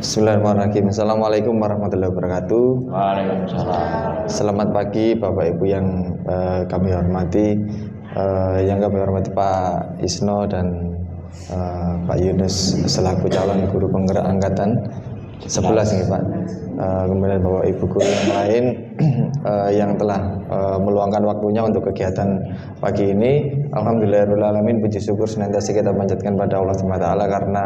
Bismillahirrahmanirrahim. Assalamualaikum warahmatullahi wabarakatuh. Waalaikumsalam. Selamat pagi Bapak Ibu yang kami hormati, Pak Isno dan Pak Yunus selaku calon guru penggerak angkatan 11 nih Pak. Kemudian Bapak Ibu guru yang lain yang telah meluangkan waktunya untuk kegiatan pagi ini. Alhamdulillahirrahmanirrahim, puji syukur senantiasa kita panjatkan pada Allah SWT karena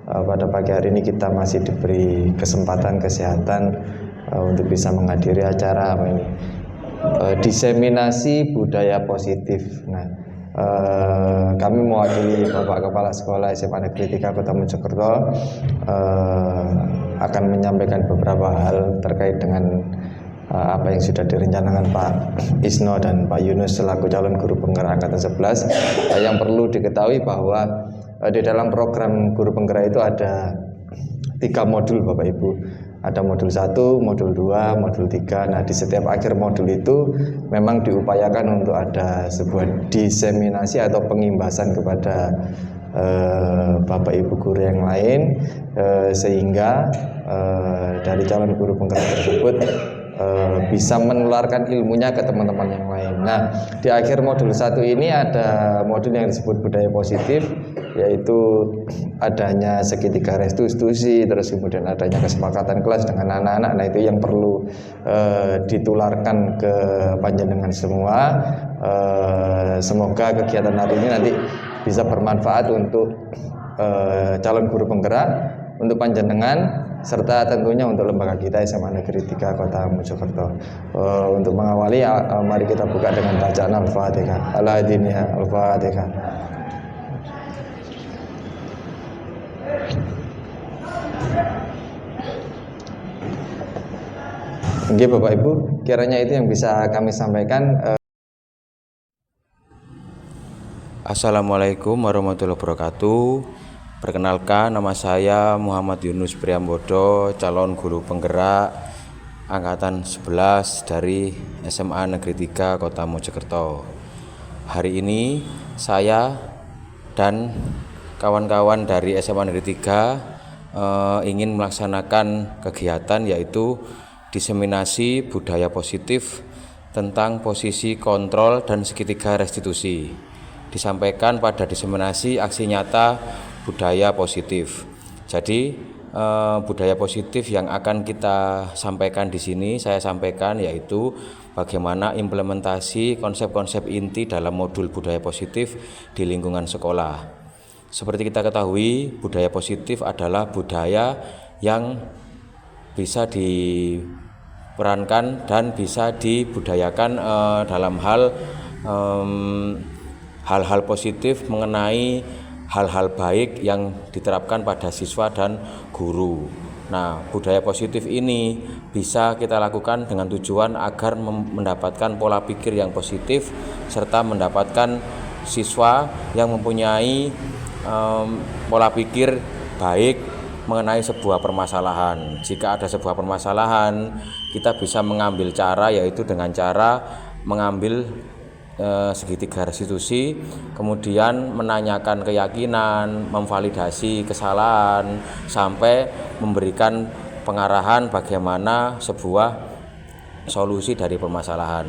pada pagi hari ini kita masih diberi kesempatan kesehatan untuk bisa menghadiri acara diseminasi budaya positif. Nah, kami mewakili Bapak Kepala Sekolah SMA Negeri 3 Kota Mojokerto akan menyampaikan beberapa hal terkait dengan apa yang sudah direncanakan Pak Isno dan Pak Yunus selaku calon guru penggerak angkatan 11. Yang perlu diketahui bahwa di dalam program guru penggerak itu ada 3 modul Bapak Ibu. Ada modul 1, modul 2, modul 3. Nah, di setiap akhir modul itu memang diupayakan untuk ada sebuah diseminasi atau pengimbasan kepada Bapak Ibu guru yang lain, sehingga dari calon guru penggerak tersebut bisa menularkan ilmunya ke teman-teman yang lain. Nah, di akhir modul 1 ini ada modul yang disebut budaya positif, yaitu adanya segitiga restitusi, terus kemudian adanya kesepakatan kelas dengan anak-anak. Nah, itu yang perlu ditularkan ke panjenengan semua. Semoga kegiatan hari ini nanti bisa bermanfaat untuk calon guru penggerak, untuk panjenengan, serta tentunya untuk lembaga kita SMA Negeri 3 Kota Mojokerto. Untuk mengawali, mari kita buka dengan bacaan Al-Fatihah. Al-Fatihah. Oke Bapak Ibu, kiranya itu yang bisa kami sampaikan. Assalamualaikum warahmatullahi wabarakatuh. Perkenalkan, nama saya Muhammad Yunus Priambodo, calon guru penggerak angkatan 11 dari SMA Negeri 3 Kota Mojokerto. Hari ini saya dan kawan-kawan dari SMA Negeri 3 ingin melaksanakan kegiatan yaitu diseminasi budaya positif tentang posisi kontrol dan segitiga restitusi. Disampaikan pada diseminasi aksi nyata budaya positif. Jadi budaya positif yang akan kita sampaikan di sini, saya sampaikan yaitu bagaimana implementasi konsep-konsep inti dalam modul budaya positif di lingkungan sekolah. Seperti kita ketahui, budaya positif adalah budaya yang bisa diperankan dan bisa dibudayakan dalam hal-hal positif mengenai hal-hal baik yang diterapkan pada siswa dan guru. Nah, budaya positif ini bisa kita lakukan dengan tujuan agar mendapatkan pola pikir yang positif serta mendapatkan siswa yang mempunyai pola pikir baik mengenai sebuah permasalahan. Jika ada sebuah permasalahan, kita bisa mengambil cara yaitu dengan cara mengambil segitiga restitusi, kemudian menanyakan keyakinan, memvalidasi kesalahan, sampai memberikan pengarahan bagaimana sebuah solusi dari permasalahan.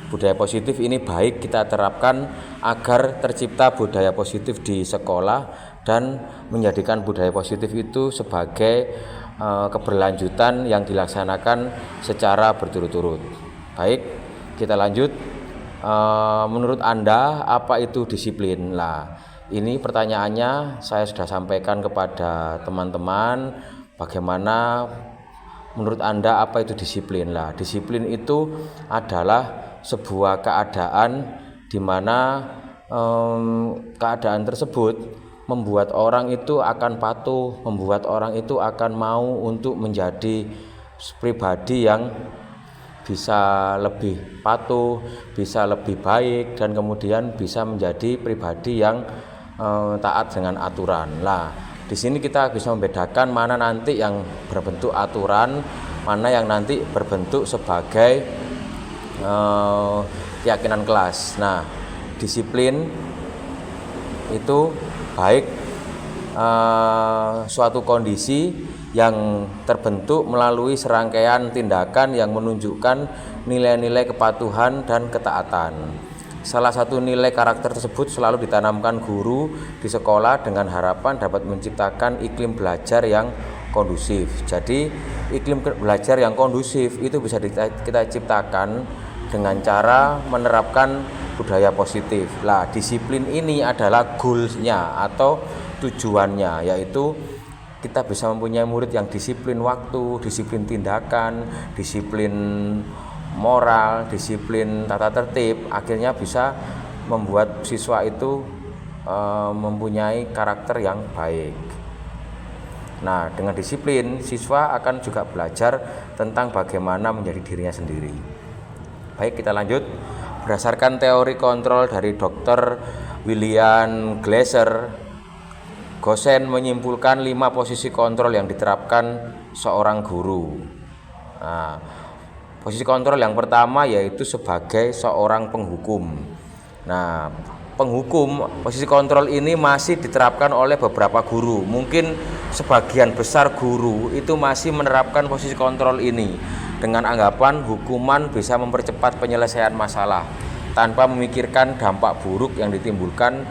Budaya positif ini baik kita terapkan agar tercipta budaya positif di sekolah dan menjadikan budaya positif itu sebagai keberlanjutan yang dilaksanakan secara berturut-turut. Baik, kita lanjut. Menurut Anda apa itu disiplin? Lah, ini pertanyaannya saya sudah sampaikan kepada teman-teman. Bagaimana menurut Anda apa itu disiplin? Lah, disiplin itu adalah sebuah keadaan di mana keadaan tersebut membuat orang itu akan patuh, membuat orang itu akan mau untuk menjadi pribadi yang bisa lebih patuh, bisa lebih baik, dan kemudian bisa menjadi pribadi yang taat dengan aturan. Lah, di sini kita bisa membedakan mana nanti yang berbentuk aturan, mana yang nanti berbentuk sebagai keyakinan kelas. Nah, disiplin itu baik suatu kondisi yang terbentuk melalui serangkaian tindakan yang menunjukkan nilai-nilai kepatuhan dan ketaatan. Salah satu nilai karakter tersebut selalu ditanamkan guru di sekolah dengan harapan dapat menciptakan iklim belajar yang kondusif. Jadi iklim belajar yang kondusif itu bisa kita ciptakan dengan cara menerapkan budaya positif. Lah, disiplin ini adalah goals-nya atau tujuannya, yaitu kita bisa mempunyai murid yang disiplin waktu, disiplin tindakan, disiplin moral, disiplin tata tertib, akhirnya bisa membuat siswa itu mempunyai karakter yang baik. Nah, dengan disiplin, siswa akan juga belajar tentang bagaimana menjadi dirinya sendiri. Baik, kita lanjut. Berdasarkan teori kontrol dari Dr. William Glasser, Gosen menyimpulkan 5 posisi kontrol yang diterapkan seorang guru. Nah, posisi kontrol yang pertama yaitu sebagai seorang penghukum. Nah, posisi kontrol ini masih diterapkan oleh beberapa guru. Mungkin sebagian besar guru itu masih menerapkan posisi kontrol ini dengan anggapan hukuman bisa mempercepat penyelesaian masalah tanpa memikirkan dampak buruk yang ditimbulkan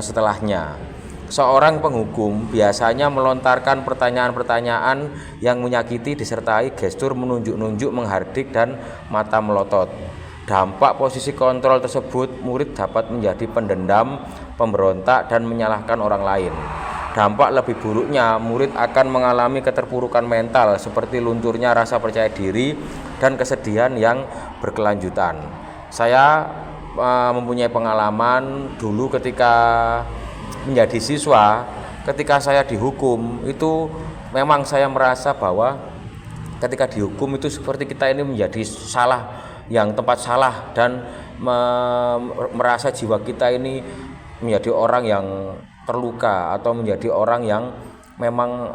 setelahnya. Seorang penghukum biasanya melontarkan pertanyaan-pertanyaan yang menyakiti disertai gestur menunjuk-nunjuk, menghardik, dan mata melotot. Dampak posisi kontrol tersebut, murid dapat menjadi pendendam, pemberontak, dan menyalahkan orang lain. Dampak lebih buruknya, murid akan mengalami keterpurukan mental seperti lunturnya rasa percaya diri dan kesedihan yang berkelanjutan. Saya mempunyai pengalaman dulu ketika menjadi siswa, ketika saya dihukum itu memang saya merasa bahwa ketika dihukum itu seperti kita ini menjadi salah, yang tempat salah, dan merasa jiwa kita ini menjadi orang yang terluka atau menjadi orang yang memang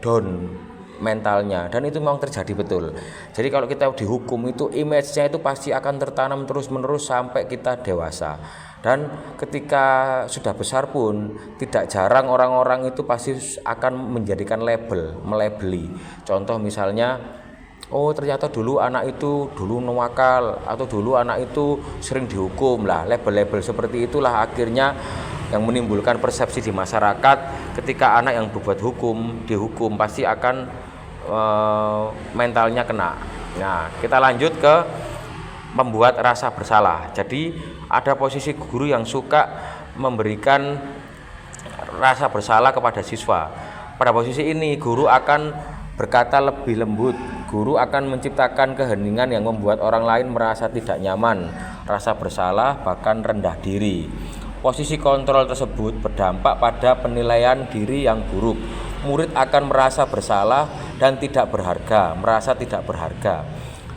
down mentalnya, dan itu memang terjadi betul. Jadi kalau kita dihukum itu image-nya itu pasti akan tertanam terus-menerus sampai kita dewasa. Dan ketika sudah besar pun tidak jarang orang-orang itu pasti akan menjadikan label, melabeli. Contoh misalnya, oh ternyata dulu anak itu dulu nawakal, atau dulu anak itu sering dihukum. Lah, label-label seperti itulah akhirnya yang menimbulkan persepsi di masyarakat ketika anak yang berbuat dihukum pasti akan mentalnya kena. Nah, kita lanjut ke membuat rasa bersalah. Jadi ada posisi guru yang suka memberikan rasa bersalah kepada siswa. Pada posisi ini guru akan berkata lebih lembut. Guru akan menciptakan keheningan yang membuat orang lain merasa tidak nyaman, rasa bersalah, bahkan rendah diri. Posisi kontrol tersebut berdampak pada penilaian diri yang buruk. Murid akan merasa bersalah dan tidak berharga, merasa tidak berharga.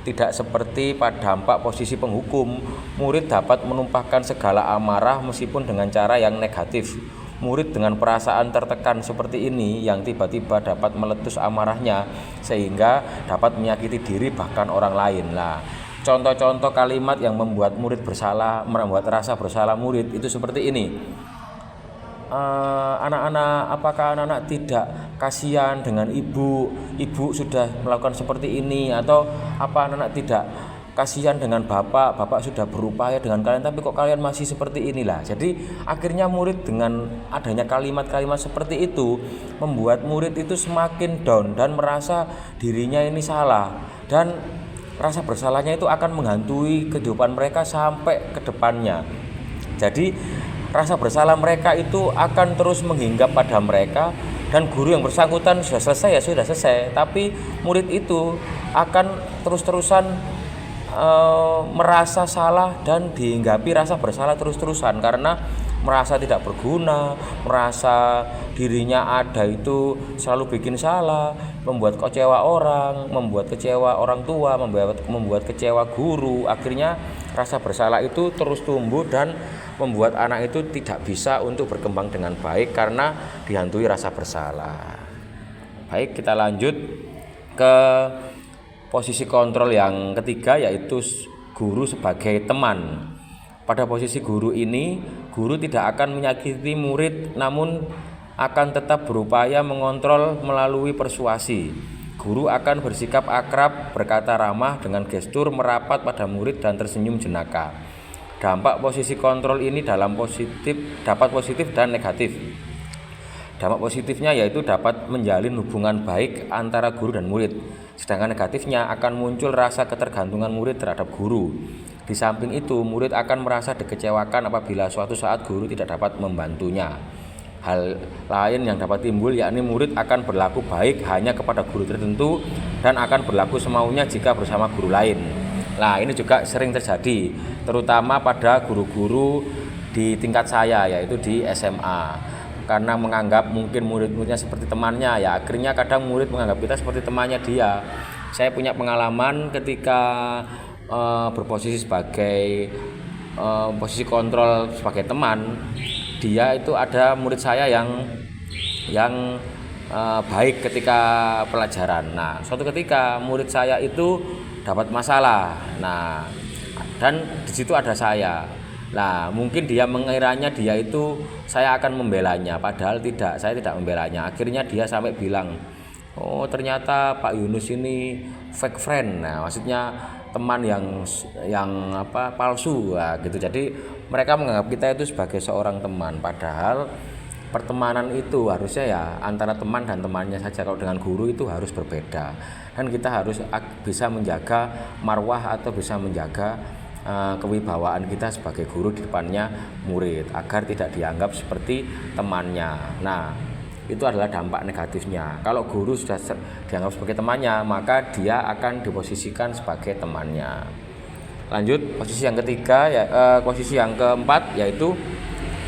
Tidak seperti pada dampak posisi penghukum, murid dapat menumpahkan segala amarah meskipun dengan cara yang negatif. Murid dengan perasaan tertekan seperti ini yang tiba-tiba dapat meletus amarahnya sehingga dapat menyakiti diri bahkan orang lain. Lah, contoh-contoh kalimat yang membuat murid bersalah, membuat rasa bersalah murid itu seperti ini. Apakah anak-anak tidak kasihan dengan ibu sudah melakukan seperti ini, atau apa anak-anak tidak kasihan dengan bapak sudah berupaya dengan kalian tapi kok kalian masih seperti inilah. Jadi akhirnya murid dengan adanya kalimat-kalimat seperti itu membuat murid itu semakin down dan merasa dirinya ini salah, dan rasa bersalahnya itu akan menghantui kehidupan mereka sampai ke depannya. Jadi rasa bersalah mereka itu akan terus menghinggap pada mereka, dan guru yang bersangkutan sudah selesai, tapi murid itu akan terus-terusan merasa salah dan dihinggapi rasa bersalah terus-terusan karena merasa tidak berguna, merasa dirinya ada itu selalu bikin salah, membuat kecewa orang, membuat kecewa orang tua, membuat kecewa guru. Akhirnya rasa bersalah itu terus tumbuh dan membuat anak itu tidak bisa untuk berkembang dengan baik karena dihantui rasa bersalah. Baik, kita lanjut ke posisi kontrol yang ketiga, yaitu guru sebagai teman. Pada posisi guru ini, guru tidak akan menyakiti murid, namun akan tetap berupaya mengontrol melalui persuasi. Guru akan bersikap akrab, berkata ramah dengan gestur merapat pada murid dan tersenyum jenaka. Dampak posisi kontrol ini dapat positif dan negatif. Dampak positifnya yaitu dapat menjalin hubungan baik antara guru dan murid. Sedangkan negatifnya akan muncul rasa ketergantungan murid terhadap guru. Di samping itu, murid akan merasa dikecewakan apabila suatu saat guru tidak dapat membantunya. Hal lain yang dapat timbul yakni murid akan berlaku baik hanya kepada guru tertentu dan akan berlaku semaunya jika bersama guru lain. Nah, ini juga sering terjadi, terutama pada guru-guru di tingkat saya, yaitu di SMA. Karena menganggap mungkin murid-muridnya seperti temannya, ya akhirnya kadang murid menganggap kita seperti temannya dia. Saya punya pengalaman ketika berposisi sebagai posisi kontrol sebagai teman. Dia itu ada murid saya yang baik ketika pelajaran. Nah, suatu ketika murid saya itu dapat masalah. Nah, dan di situ ada saya. Nah, mungkin dia mengiranya dia itu saya akan membelanya, padahal tidak, saya tidak membelanya. Akhirnya dia sampai bilang, "Oh, ternyata Pak Yunus ini fake friend." Nah, maksudnya teman yang palsu, nah, gitu. Jadi mereka menganggap kita itu sebagai seorang teman, padahal pertemanan itu harusnya ya antara teman dan temannya saja. Kalau dengan guru itu harus berbeda, dan kita harus bisa menjaga marwah atau bisa menjaga kewibawaan kita sebagai guru di depannya murid agar tidak dianggap seperti temannya. Nah, itu adalah dampak negatifnya. Kalau guru sudah dianggap sebagai temannya, maka dia akan diposisikan sebagai temannya. Lanjut, posisi yang ketiga posisi yang keempat yaitu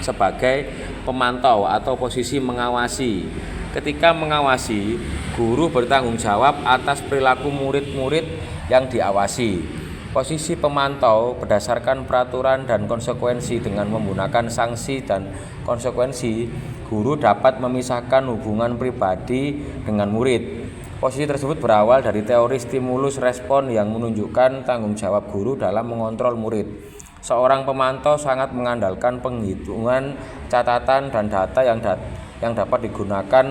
sebagai pemantau atau posisi mengawasi. Ketika mengawasi, guru bertanggung jawab atas perilaku murid-murid yang diawasi. Posisi pemantau berdasarkan peraturan dan konsekuensi. Dengan menggunakan sanksi dan konsekuensi, guru dapat memisahkan hubungan pribadi dengan murid. Posisi tersebut berawal dari teori stimulus respon yang menunjukkan tanggung jawab guru dalam mengontrol murid. Seorang pemantau sangat mengandalkan penghitungan, catatan, dan data yang dapat digunakan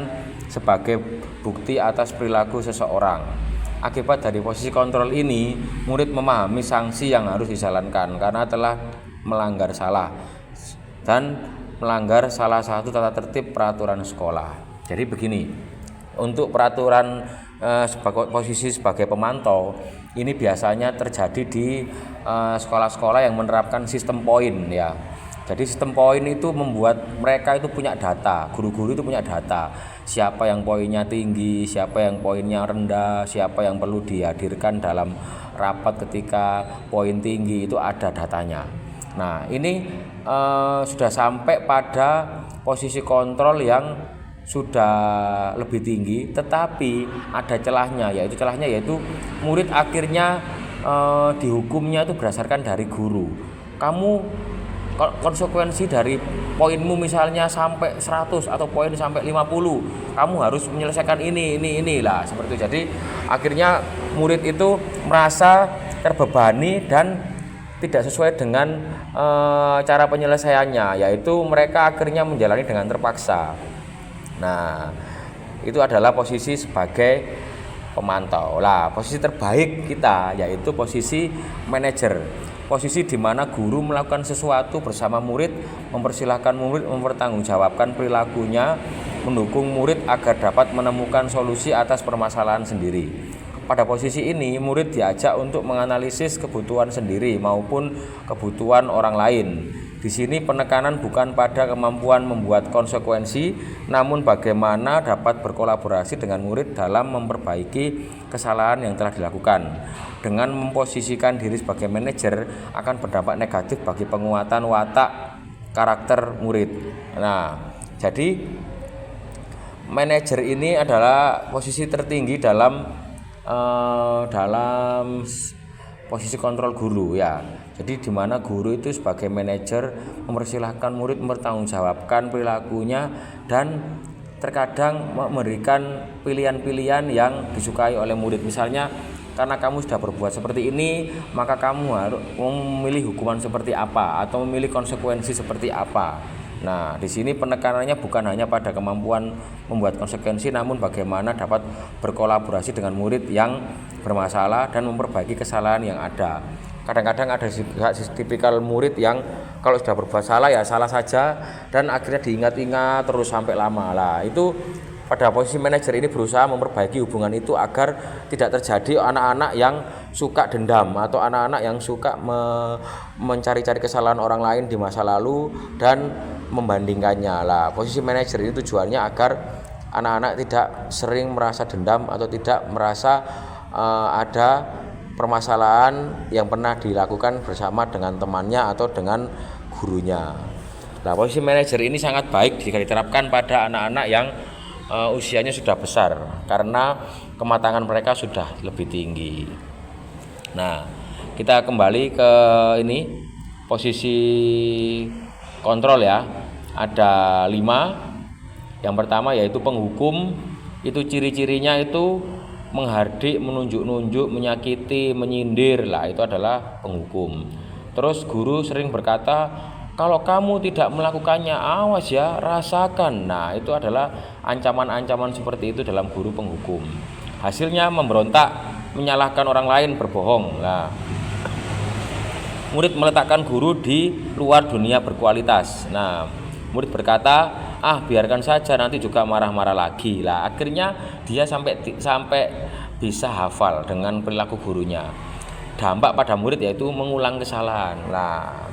sebagai bukti atas perilaku seseorang. Akibat dari posisi kontrol ini, murid memahami sanksi yang harus dijalankan karena telah melanggar salah dan melanggar salah satu tata tertib peraturan sekolah. Jadi begini, untuk peraturan posisi sebagai pemantau ini biasanya terjadi di sekolah-sekolah yang menerapkan sistem poin, ya. Jadi sistem poin itu membuat mereka itu punya data, guru-guru itu punya data, siapa yang poinnya tinggi, siapa yang poinnya rendah, siapa yang perlu dihadirkan dalam rapat ketika poin tinggi, itu ada datanya. Nah, ini sudah sampai pada posisi kontrol yang sudah lebih tinggi, tetapi ada celahnya, yaitu murid akhirnya dihukumnya itu berdasarkan dari guru. Kamu konsekuensi dari poinmu misalnya sampai 100 atau poin sampai 50, kamu harus menyelesaikan ini lah, seperti itu. Jadi akhirnya murid itu merasa terbebani dan tidak sesuai dengan cara penyelesaiannya, yaitu mereka akhirnya menjalani dengan terpaksa. Nah, itu adalah posisi sebagai pemantau. Lah, posisi terbaik kita yaitu posisi manajer. Posisi di mana guru melakukan sesuatu bersama murid, mempersilahkan murid mempertanggungjawabkan perilakunya, mendukung murid agar dapat menemukan solusi atas permasalahan sendiri. Pada posisi ini, murid diajak untuk menganalisis kebutuhan sendiri maupun kebutuhan orang lain. Di sini penekanan bukan pada kemampuan membuat konsekuensi, namun bagaimana dapat berkolaborasi dengan murid dalam memperbaiki kesalahan yang telah dilakukan. Dengan memposisikan diri sebagai manajer akan berdampak negatif bagi penguatan watak karakter murid. Nah, jadi manajer ini adalah posisi tertinggi dalam posisi kontrol guru, ya. Jadi di mana guru itu sebagai manajer mempersilahkan murid mempertanggungjawabkan perilakunya dan terkadang memberikan pilihan-pilihan yang disukai oleh murid. Misalnya, karena kamu sudah berbuat seperti ini, maka kamu harus memilih hukuman seperti apa atau memilih konsekuensi seperti apa. Nah, di sini penekanannya bukan hanya pada kemampuan membuat konsekuensi, namun bagaimana dapat berkolaborasi dengan murid yang bermasalah dan memperbaiki kesalahan yang ada. Kadang-kadang ada juga tipikal murid yang kalau sudah berbuat salah ya salah saja dan akhirnya diingat-ingat terus sampai lama. Lah, itu pada posisi manajer ini berusaha memperbaiki hubungan itu agar tidak terjadi anak-anak yang suka dendam atau anak-anak yang suka mencari-cari kesalahan orang lain di masa lalu dan membandingkannya. Lah, posisi manajer ini tujuannya agar anak-anak tidak sering merasa dendam atau tidak merasa ada permasalahan yang pernah dilakukan bersama dengan temannya atau dengan gurunya. Nah, posisi manajer ini sangat baik jika diterapkan pada anak-anak yang usianya sudah besar karena kematangan mereka sudah lebih tinggi. Nah, kita kembali ke ini posisi kontrol ya. Ada 5. Yang pertama yaitu penghukum. Itu ciri-cirinya itu menghardik, menunjuk-nunjuk, menyakiti, menyindir. Lah, itu adalah penghukum. Terus guru sering berkata, kalau kamu tidak melakukannya, awas ya, rasakan. Nah, itu adalah ancaman-ancaman seperti itu dalam guru penghukum. Hasilnya memberontak, menyalahkan orang lain, berbohong. Nah, murid meletakkan guru di luar dunia berkualitas. Nah, murid berkata, biarkan saja, nanti juga marah-marah lagi. Lah, akhirnya dia sampai bisa hafal dengan perilaku gurunya. Dampak pada murid yaitu mengulang kesalahan. Lah,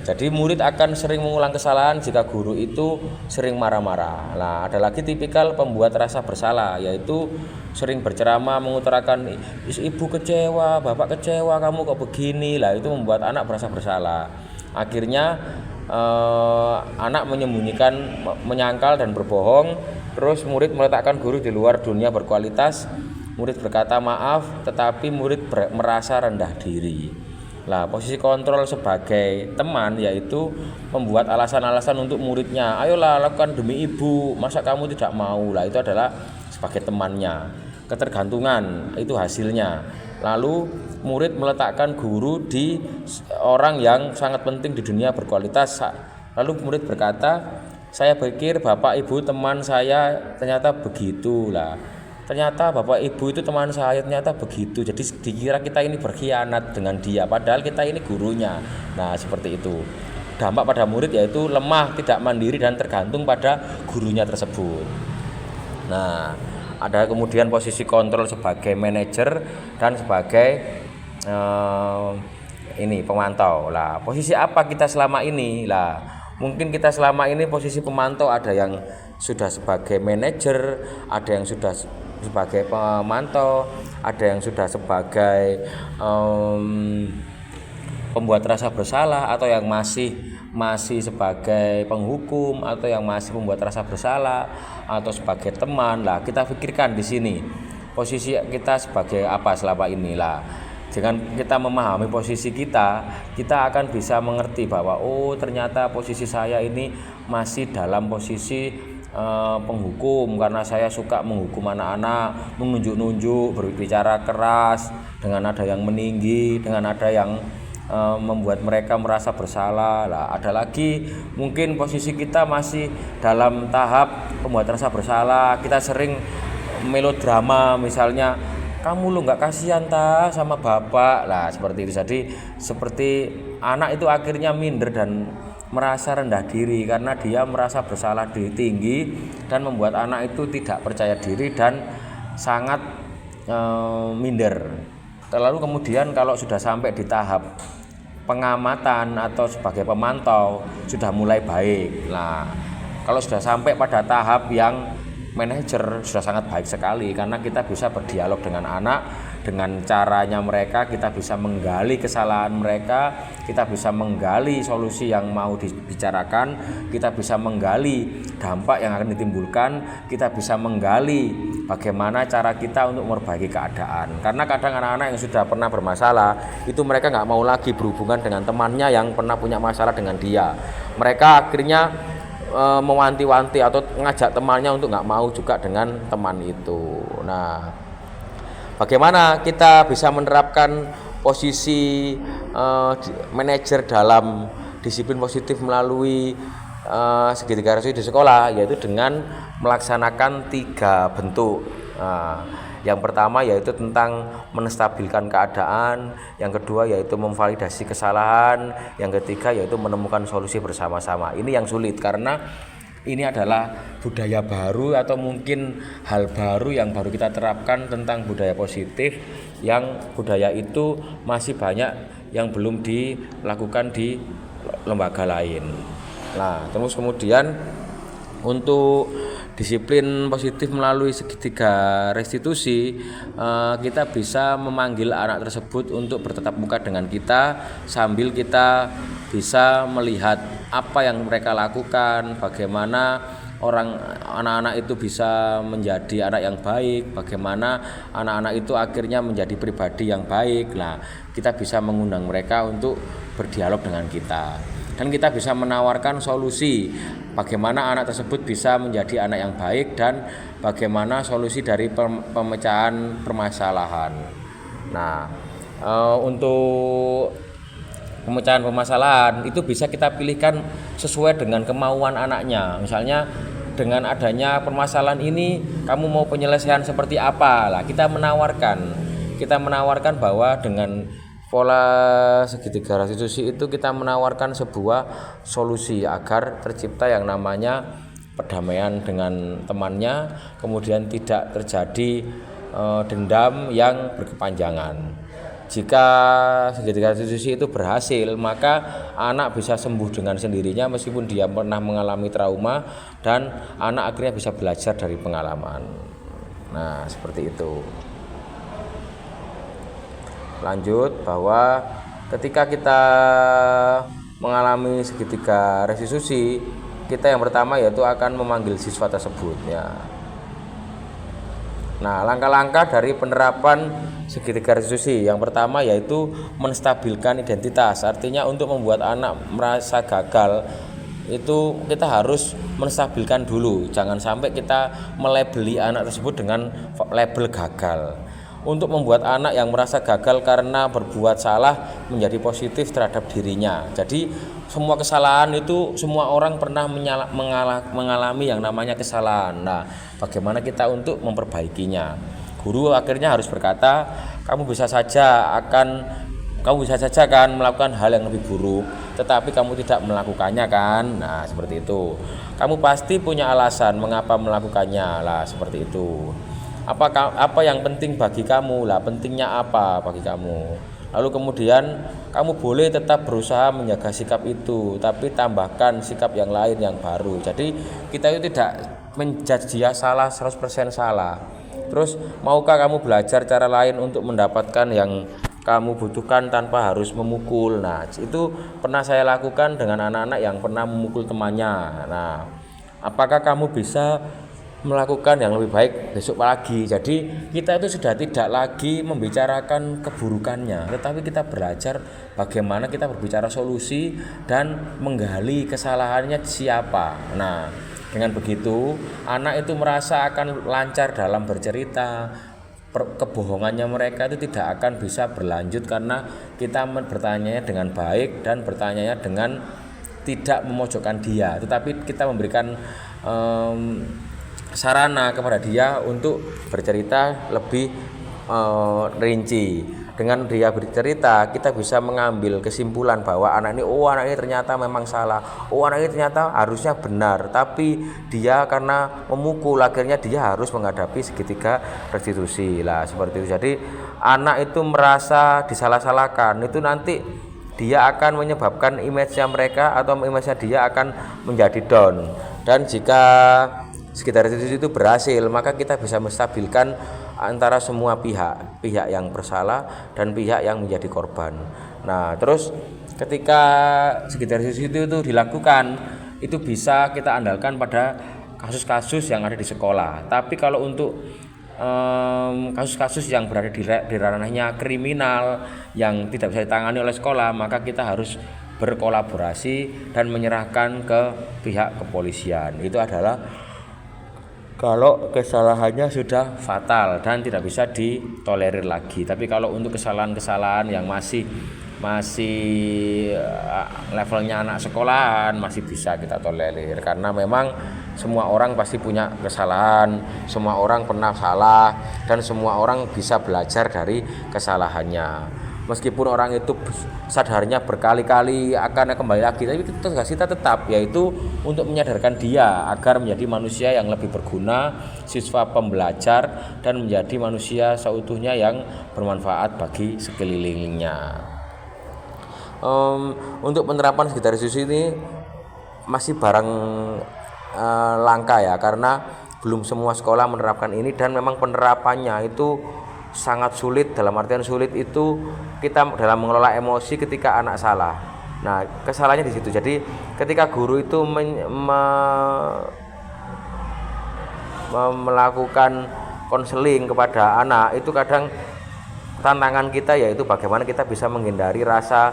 jadi murid akan sering mengulang kesalahan jika guru itu sering marah-marah. Nah, ada lagi tipikal pembuat rasa bersalah, yaitu sering berceramah mengutarakan ibu kecewa, bapak kecewa, kamu kok begini. Lah, itu membuat anak merasa bersalah. Akhirnya anak menyembunyikan, menyangkal dan berbohong. Terus murid meletakkan guru di luar dunia berkualitas. Murid berkata maaf, tetapi murid merasa rendah diri. Lah, posisi kontrol sebagai teman yaitu membuat alasan-alasan untuk muridnya. Ayolah, lakukan demi ibu, masa kamu tidak mau? Lah, itu adalah sebagai temannya. Ketergantungan itu hasilnya. Lalu murid meletakkan guru di orang yang sangat penting di dunia berkualitas. Lalu murid berkata, saya pikir bapak ibu teman saya ternyata begitu. Lah, ternyata bapak ibu itu teman saya, ternyata begitu. Jadi dikira kita ini berkhianat dengan dia, padahal kita ini gurunya. Nah, seperti itu. Dampak pada murid yaitu lemah, tidak mandiri dan tergantung pada gurunya tersebut. Nah, ada kemudian posisi kontrol sebagai manajer dan sebagai pemantau. Lah, posisi apa kita selama ini? Lah, mungkin kita selama ini posisi pemantau, ada yang sudah sebagai manajer, ada yang sudah sebagai pemantau, ada yang sudah sebagai pembuat rasa bersalah, atau yang masih sebagai penghukum, atau yang masih membuat rasa bersalah, atau sebagai teman. Lah, kita pikirkan di sini posisi kita sebagai apa selama inilah. Dengan kita memahami posisi kita akan bisa mengerti bahwa ternyata posisi saya ini masih dalam posisi penghukum, karena saya suka menghukum anak-anak, menunjuk-nunjuk, berbicara keras, dengan ada yang meninggi, dengan ada yang membuat mereka merasa bersalah. Lah, ada lagi mungkin posisi kita masih dalam tahap pembuat rasa bersalah. Kita sering melodrama, misalnya kamu lu nggak kasihan sama bapak. Lah, seperti itu. Jadi seperti anak itu akhirnya minder dan merasa rendah diri karena dia merasa bersalah diri tinggi, dan membuat anak itu tidak percaya diri dan sangat minder. Lalu kemudian kalau sudah sampai di tahap pengamatan atau sebagai pemantau sudah mulai baik. Nah, kalau sudah sampai pada tahap yang manajer sudah sangat baik sekali, karena kita bisa berdialog dengan anak, dengan caranya mereka kita bisa menggali kesalahan mereka, kita bisa menggali solusi yang mau dibicarakan, kita bisa menggali dampak yang akan ditimbulkan, kita bisa menggali bagaimana cara kita untuk memperbaiki keadaan. Karena kadang anak-anak yang sudah pernah bermasalah itu mereka nggak mau lagi berhubungan dengan temannya yang pernah punya masalah dengan dia. Mereka akhirnya mewanti-wanti atau ngajak temannya untuk nggak mau juga dengan teman itu. Nah, bagaimana kita bisa menerapkan posisi manajer dalam disiplin positif melalui segitiga restitusi di sekolah, yaitu dengan melaksanakan 3 bentuk. Yang pertama yaitu tentang menstabilkan keadaan, yang kedua yaitu memvalidasi kesalahan, yang ketiga yaitu menemukan solusi bersama-sama. Ini yang sulit karena ini adalah budaya baru atau mungkin hal baru yang baru kita terapkan tentang budaya positif, yang budaya itu masih banyak yang belum dilakukan di lembaga lain. Nah, terus kemudian untuk disiplin positif melalui segitiga restitusi, kita bisa memanggil anak tersebut untuk bertatap muka dengan kita sambil kita bisa melihat apa yang mereka lakukan, bagaimana anak-anak itu bisa menjadi anak yang baik, bagaimana anak-anak itu akhirnya menjadi pribadi yang baik. Nah, kita bisa mengundang mereka untuk berdialog dengan kita. Dan kita bisa menawarkan solusi bagaimana anak tersebut bisa menjadi anak yang baik dan bagaimana solusi dari pemecahan permasalahan. Nah, untuk pemecahan permasalahan itu bisa kita pilihkan sesuai dengan kemauan anaknya. Misalnya dengan adanya permasalahan ini kamu mau penyelesaian seperti apa? Lah, kita menawarkan bahwa dengan pola segitiga restitusi itu kita menawarkan sebuah solusi agar tercipta yang namanya perdamaian dengan temannya, kemudian tidak terjadi dendam yang berkepanjangan. Jika segitiga restitusi itu berhasil, maka anak bisa sembuh dengan sendirinya meskipun dia pernah mengalami trauma, dan anak akhirnya bisa belajar dari pengalaman. Nah, seperti itu. Lanjut bahwa ketika kita mengalami segitiga restitusi, kita yang pertama yaitu akan memanggil siswa tersebut ya. Nah, langkah-langkah dari penerapan segitiga restitusi yang pertama yaitu menstabilkan identitas. Artinya untuk membuat anak merasa gagal itu kita harus menstabilkan dulu. Jangan sampai kita melabeli anak tersebut dengan label gagal. Untuk membuat anak yang merasa gagal karena berbuat salah menjadi positif terhadap dirinya. Jadi semua kesalahan itu semua orang pernah mengalami yang namanya kesalahan. Nah, bagaimana kita untuk memperbaikinya? Guru akhirnya harus berkata, kamu bisa saja kan melakukan hal yang lebih buruk, tetapi kamu tidak melakukannya kan? Nah, seperti itu. Kamu pasti punya alasan mengapa melakukannya. Lah, seperti itu. Apa yang penting bagi kamu? Lah, pentingnya apa bagi kamu? Lalu kemudian kamu boleh tetap berusaha menjaga sikap itu, tapi tambahkan sikap yang lain yang baru. Jadi kita itu tidak menjudge dia salah 100% salah. Terus maukah kamu belajar cara lain untuk mendapatkan yang kamu butuhkan tanpa harus memukul? Nah, itu pernah saya lakukan dengan anak-anak yang pernah memukul temannya. Nah, apakah kamu bisa melakukan yang lebih baik besok pagi? Jadi kita itu sudah tidak lagi membicarakan keburukannya, tetapi kita belajar bagaimana kita berbicara solusi dan menggali kesalahannya siapa. Nah, dengan begitu anak itu merasa akan lancar dalam bercerita. Kebohongannya mereka itu tidak akan bisa berlanjut karena kita bertanya dengan baik dan bertanya dengan tidak memojokkan dia, tetapi kita memberikan sarana kepada dia untuk bercerita lebih rinci. Dengan dia bercerita, kita bisa mengambil kesimpulan bahwa anak ini ternyata memang salah, anak ini ternyata harusnya benar, tapi dia karena memukul akhirnya dia harus menghadapi segitiga restitusi. Lah, seperti itu. Jadi anak itu merasa disalah-salahkan, itu nanti dia akan menyebabkan image-nya mereka atau image-nya dia akan menjadi down. Dan jika segitiga restitusi itu berhasil, maka kita bisa menstabilkan antara semua pihak yang bersalah dan pihak yang menjadi korban. Nah, terus ketika segitiga restitusi itu dilakukan, itu bisa kita andalkan pada kasus-kasus yang ada di sekolah. Tapi kalau untuk kasus-kasus yang berada di ranahnya kriminal yang tidak bisa ditangani oleh sekolah, maka kita harus berkolaborasi dan menyerahkan ke pihak kepolisian. Itu adalah kalau kesalahannya sudah fatal dan tidak bisa ditolerir lagi. Tapi kalau untuk kesalahan-kesalahan yang masih levelnya anak sekolahan masih bisa kita tolerir, karena memang semua orang pasti punya kesalahan, semua orang pernah salah, dan semua orang bisa belajar dari kesalahannya. Meskipun orang itu sadarnya berkali-kali akan kembali lagi, tapi tugas kita tetap, yaitu untuk menyadarkan dia agar menjadi manusia yang lebih berguna, siswa pembelajar, dan menjadi manusia seutuhnya yang bermanfaat bagi sekelilingnya. Untuk penerapan sekitar isu ini masih barang langka ya, karena belum semua sekolah menerapkan ini, dan memang penerapannya itu sangat sulit. Dalam artian sulit itu kita dalam mengelola emosi ketika anak salah. Nah, kesalahannya di situ. Jadi ketika guru itu melakukan konseling kepada anak, itu kadang tantangan kita yaitu bagaimana kita bisa menghindari rasa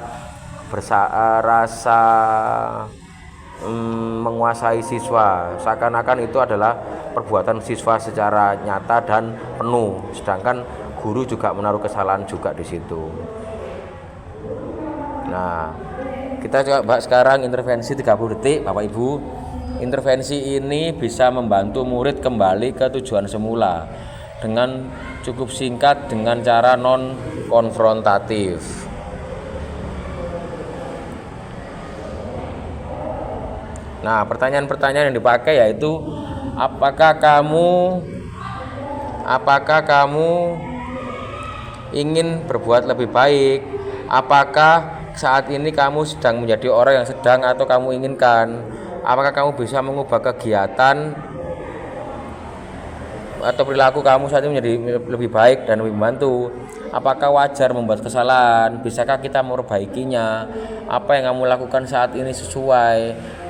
menguasai siswa, seakan-akan itu adalah perbuatan siswa secara nyata dan penuh, sedangkan guru juga menaruh kesalahan juga di situ. Nah, kita coba sekarang intervensi 30 detik Bapak Ibu. Intervensi ini bisa membantu murid kembali ke tujuan semula dengan cukup singkat, dengan cara non konfrontatif. Nah, pertanyaan-pertanyaan yang dipakai yaitu apakah kamu ingin berbuat lebih baik? Apakah saat ini kamu sedang menjadi orang yang sedang atau kamu inginkan? Apakah kamu bisa mengubah kegiatan atau perilaku kamu saat ini menjadi lebih baik dan lebih membantu? Apakah wajar membuat kesalahan? Bisakah kita meperbaikinya? Apa yang kamu lakukan saat ini sesuai?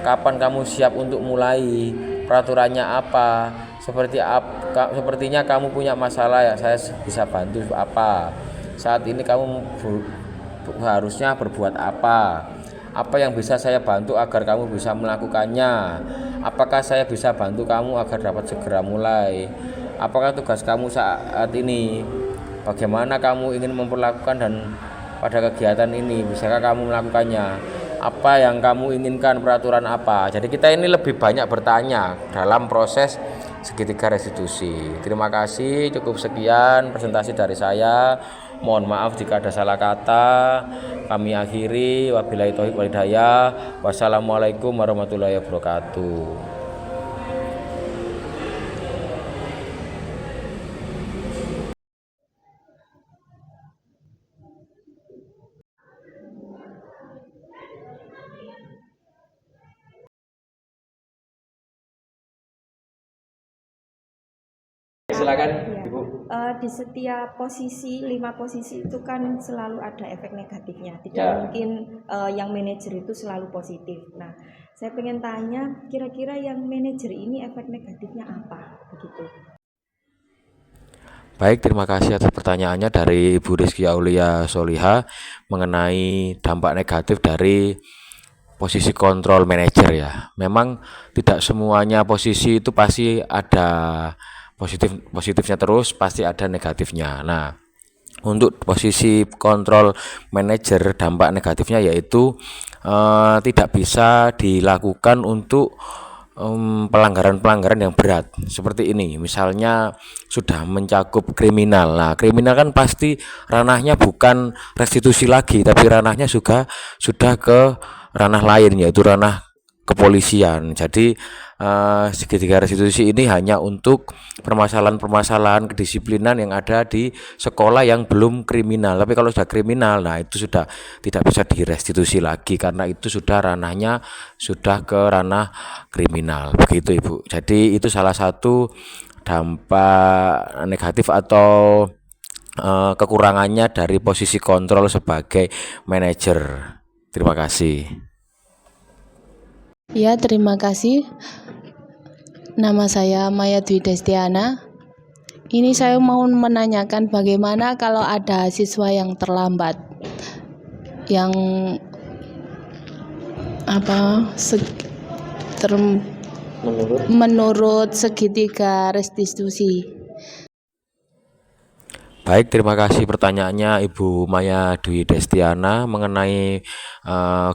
Kapan kamu siap untuk mulai? Peraturannya apa? Sepertinya kamu punya masalah yang saya bisa bantu apa? Saat ini kamu harusnya berbuat apa? Apa yang bisa saya bantu agar kamu bisa melakukannya? Apakah saya bisa bantu kamu agar dapat segera mulai? Apakah tugas kamu saat ini? Bagaimana kamu ingin memperlakukan dan pada kegiatan ini? Bisakah kamu melakukannya? Apa yang kamu inginkan, peraturan apa? Jadi kita ini lebih banyak bertanya dalam proses segitiga restitusi. Terima kasih, cukup sekian presentasi dari saya. Mohon maaf jika ada salah kata. Kami akhiri, wabillahi taufiq wal hidayah. Wassalamualaikum warahmatullahi wabarakatuh. Silakan, Ibu. Di setiap posisi, 5 posisi itu kan selalu ada efek negatifnya. Tidak Ya. mungkin yang manajer itu selalu positif. Nah, saya pengen tanya, kira-kira yang manajer ini efek negatifnya apa? Begitu. Baik, terima kasih atas pertanyaannya dari Ibu Rizky Aulia Soliha mengenai dampak negatif dari posisi kontrol manajer ya. Memang tidak semuanya posisi itu pasti ada positifnya, terus pasti ada negatifnya. Nah, untuk posisi kontrol manajer, dampak negatifnya yaitu tidak bisa dilakukan untuk pelanggaran-pelanggaran yang berat seperti ini. Misalnya sudah mencakup kriminal. Nah, kriminal kan pasti ranahnya bukan restitusi lagi, tapi ranahnya sudah ke ranah lain, yaitu ranah kepolisian. Jadi segitiga restitusi ini hanya untuk permasalahan-permasalahan kedisiplinan yang ada di sekolah yang belum kriminal. Tapi kalau sudah kriminal, nah itu sudah tidak bisa direstitusi lagi karena itu sudah ranahnya sudah ke ranah kriminal. Begitu, Ibu. Jadi itu salah satu dampak negatif atau kekurangannya dari posisi kontrol sebagai manajer. Terima kasih. Ya, terima kasih. Nama saya Maya Dwi Destiana. Ini saya mau menanyakan bagaimana kalau ada siswa yang terlambat, yang menurut segitiga restitusi. Baik, terima kasih pertanyaannya Ibu Maya Dwi Destiana mengenai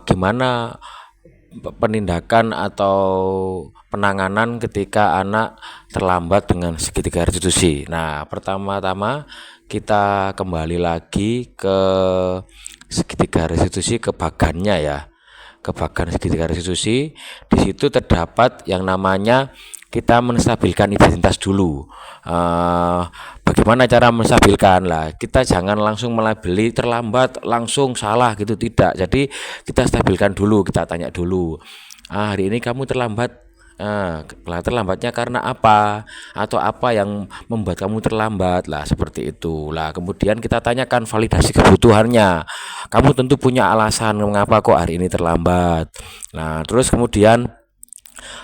gimana penindakan atau penanganan ketika anak terlambat dengan segitiga restitusi. Nah, pertama-tama kita kembali lagi ke segitiga restitusi, ke bagannya ya. Ke bagan segitiga restitusi, di situ terdapat yang namanya kita menstabilkan identitas dulu. Bagaimana cara menstabilkan lah? Kita jangan langsung melabeli terlambat, langsung salah gitu, tidak. Jadi kita stabilkan dulu, kita tanya dulu. Hari ini kamu terlambat. Terlambatnya karena apa? Atau apa yang membuat kamu terlambat lah, seperti itu lah. Kemudian kita tanyakan validasi kebutuhannya. Kamu tentu punya alasan mengapa kok hari ini terlambat. Nah, terus kemudian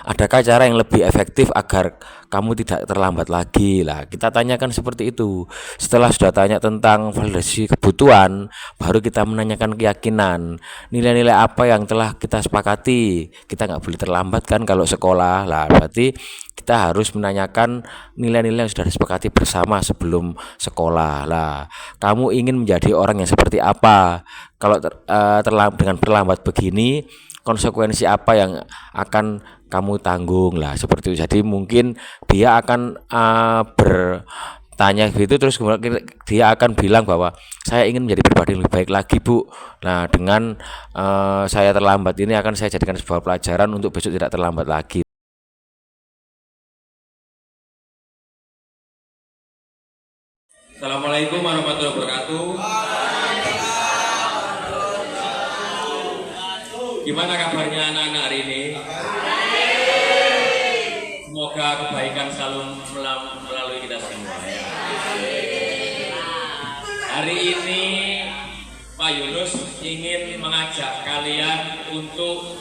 adakah cara yang lebih efektif agar kamu tidak terlambat lagi lah, kita tanyakan seperti itu. Setelah sudah tanya tentang validasi kebutuhan, baru kita menanyakan keyakinan, nilai-nilai apa yang telah kita sepakati. Kita nggak boleh terlambat kan kalau sekolah lah, berarti kita harus menanyakan nilai-nilai yang sudah disepakati bersama sebelum sekolah lah. Kamu ingin menjadi orang yang seperti apa? Kalau dengan terlambat begini, konsekuensi apa yang akan kamu tanggung lah, seperti itu. Jadi mungkin dia akan bertanya gitu, terus kemudian dia akan bilang bahwa saya ingin menjadi pribadi yang lebih baik lagi, Bu. Nah, dengan saya terlambat ini akan saya jadikan sebuah pelajaran untuk besok tidak terlambat lagi. Assalamualaikum warahmatullahi wabarakatuh. Gimana kabarnya anak-anak hari ini? Semoga kebaikan selalu melalui kita semua ya. Hari ini Pak Yunus ingin mengajak kalian untuk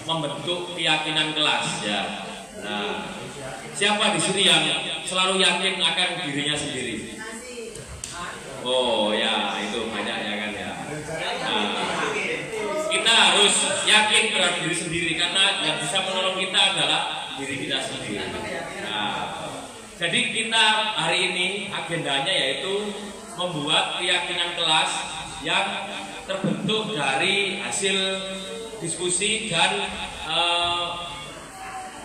membentuk keyakinan kelas ya. Nah, siapa di sini yang selalu yakin akan dirinya sendiri? Oh ya, itu banyak ya kan ya. Nah, kita harus yakin terhadap diri sendiri karena yang bisa menolong kita adalah diri kita sendiri. Nah, jadi kita hari ini agendanya yaitu membuat keyakinan kelas yang terbentuk dari hasil diskusi dan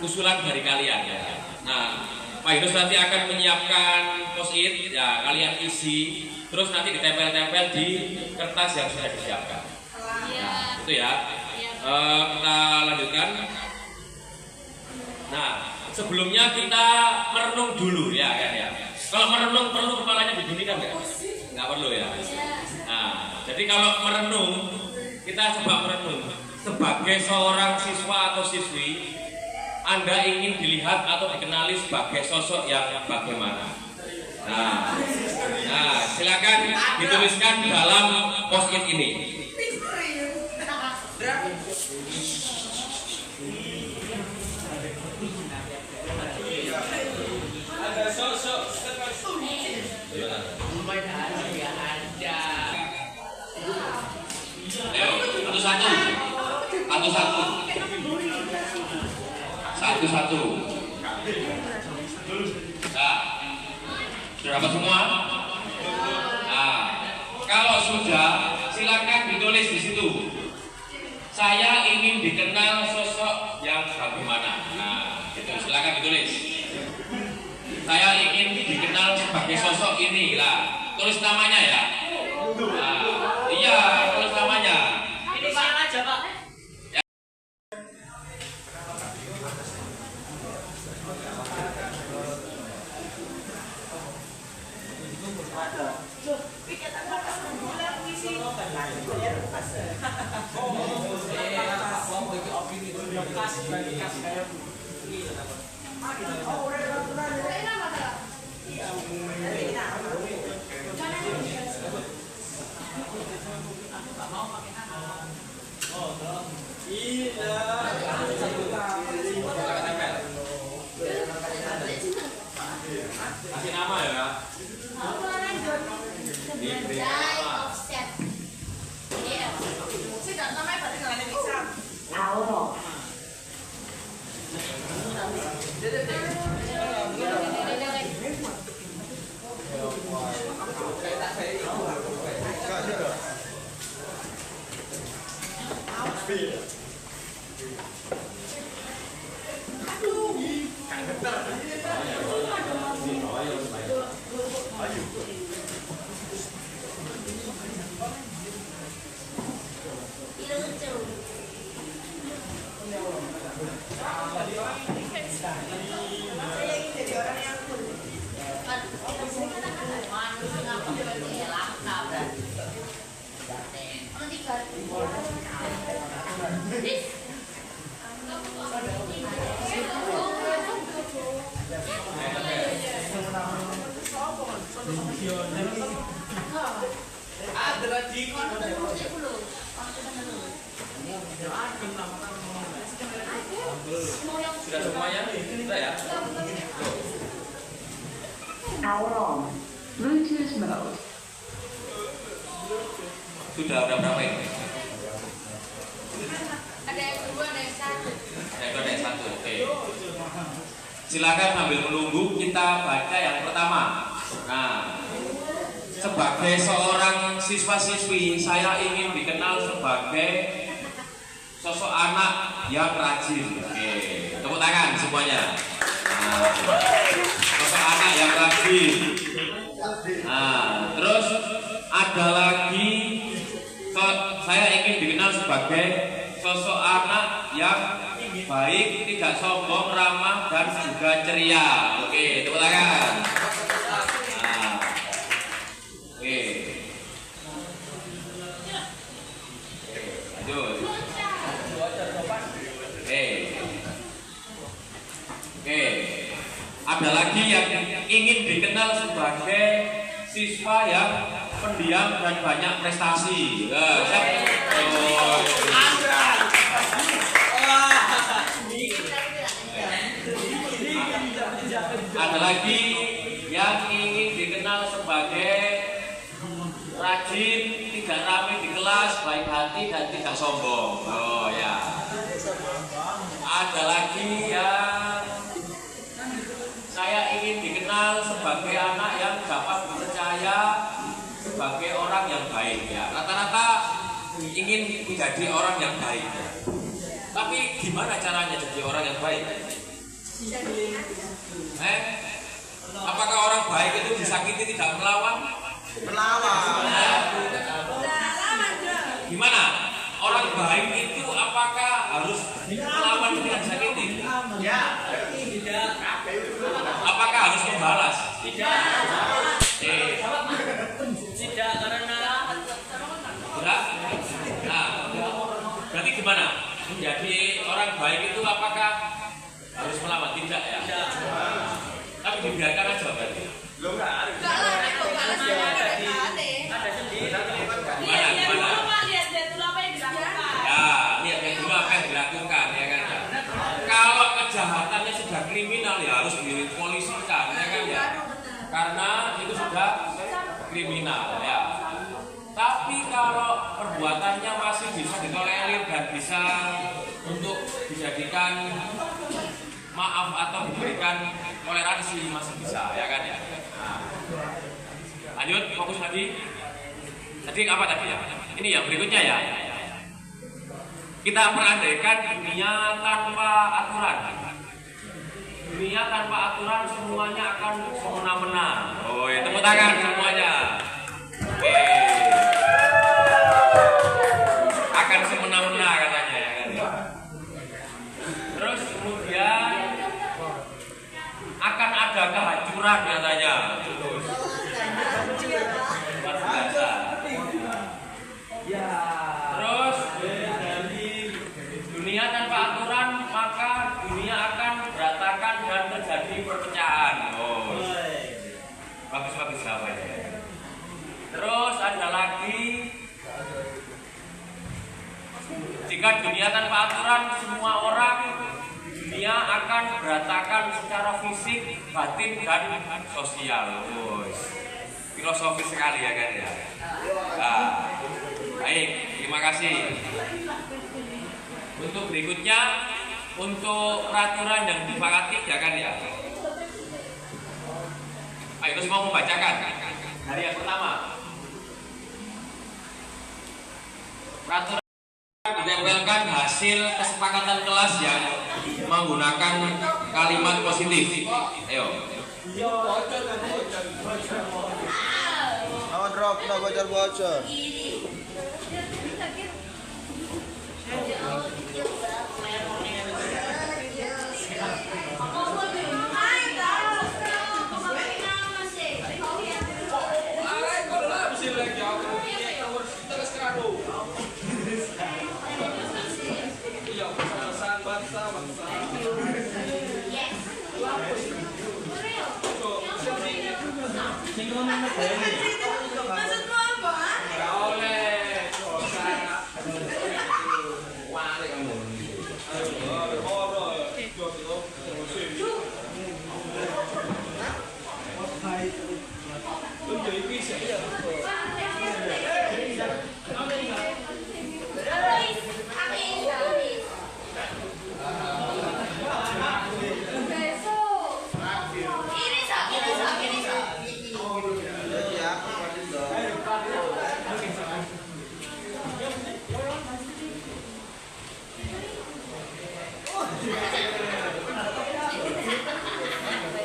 usulan dari kalian ya. Nah, Pak Yunus nanti akan menyiapkan post-it ya, kalian isi, terus nanti ditempel-tempel di kertas yang sudah disiapkan. Nah, itu ya. Kita lanjutkan. Nah, sebelumnya kita merenung dulu ya kan ya. Kalau merenung perlu kepalanya dibunyikan nggak? Nggak perlu ya. Nah, jadi kalau merenung, kita coba merenung. Sebagai seorang siswa atau siswi, Anda ingin dilihat atau dikenali sebagai sosok yang bagaimana? Nah, silakan dituliskan dalam post-it ini. Ada sosok satu-satu. Nah, sudah dapat semua? Nah, kalau sudah, silakan ditulis di situ. Saya ingin dikenal sosok yang bagaimana. Nah, itu silakan ditulis. Saya ingin dikenal sebagai sosok ini lah. Tulis namanya ya. Nah, iya, tulis namanya. Ini Pak aja Pak. Kasih nama ya. Tahu. Sudah semuanya? Sudah ya? Power on. Bluetooth mode. Sudah berapa ini? Ada yang dua, ada yang satu. Ada yang satu, oke. Silakan sambil menunggu kita baca yang pertama. Nah, sebagai seorang siswa-siswi, saya ingin dikenal sebagai sosok anak yang rajin. Oke, tepuk tangan semuanya. Nah, sosok anak yang rajin. Nah, terus ada lagi, saya ingin dikenal sebagai sosok anak yang baik, tidak sombong, ramah, dan juga ceria. Oke, tepuk tangan. Nah, oke. Lanjut. Oke. Ada lagi yang ingin dikenal sebagai siswa yang pendiam dan banyak prestasi. Ada lagi yang ingin dikenal sebagai rajin, tidak ramai di kelas, baik hati dan tidak sombong. Oh ya. Ada lagi yang saya ingin dikenal sebagai anak yang dapat dipercaya sebagai orang yang baik ya. Rata-rata ingin menjadi orang yang baik. Tapi gimana caranya jadi orang yang baik? Apakah orang baik itu disakiti tidak melawan? Melawan. Gimana? Orang baik itu apakah harus melawan dengan disakiti? Ya. Tidak. Apakah harus membalas? Tidak. Tidak karena tidak. Nah, berarti gimana? Menjadi orang baik itu apakah harus melawan? Tidak ya. Tidak. Tapi dibiarkan aja berarti. Lo enggak harus. Ada sendiri. Gimana? Lihat dulu apa yang dilakukan. Ya, lihat dulu apa yang dilakukan ya kan. Kalau kejahatannya sudah kriminal ya harus dipolisikan ya kan ya. Karena itu sudah kriminal ya. Tapi kalau perbuatannya masih bisa ditolerir dan bisa untuk dijadikan maaf atau diberikan toleransi masih bisa ya kan ya. Nah, lanjut fokus lagi. Tadi apa tadi ya? Ini yang berikutnya ya. Kita perandaikan dunia tanpa aturan. Dunia tanpa aturan semuanya akan semena-mena. Oh ya, tepuk tangan semuanya. Oke. Akan semena-mena katanya ya kan. Terus kemudian akan ada kehancuran katanya. Luar biasa. Terus dunia tanpa aturan maka dunia akan berantakan dan terjadi perpecahan. Oh, bagus-bagus apa ya. Terus ada lagi, jika dunia tanpa aturan semua orang dunia akan berantakan secara fisik, batin dan sosial. Oh, filosofis sekali ya kan ya. Nah, baik, terima kasih. Untuk berikutnya, untuk peraturan yang disepakati ya kan ya. Ayo semua membacakan dari yang pertama. Peraturan tampilkan hasil kesepakatan kelas yang menggunakan kalimat positif. Ayo. Awan Rob, nak bocor-bocor. Maksudmu apa?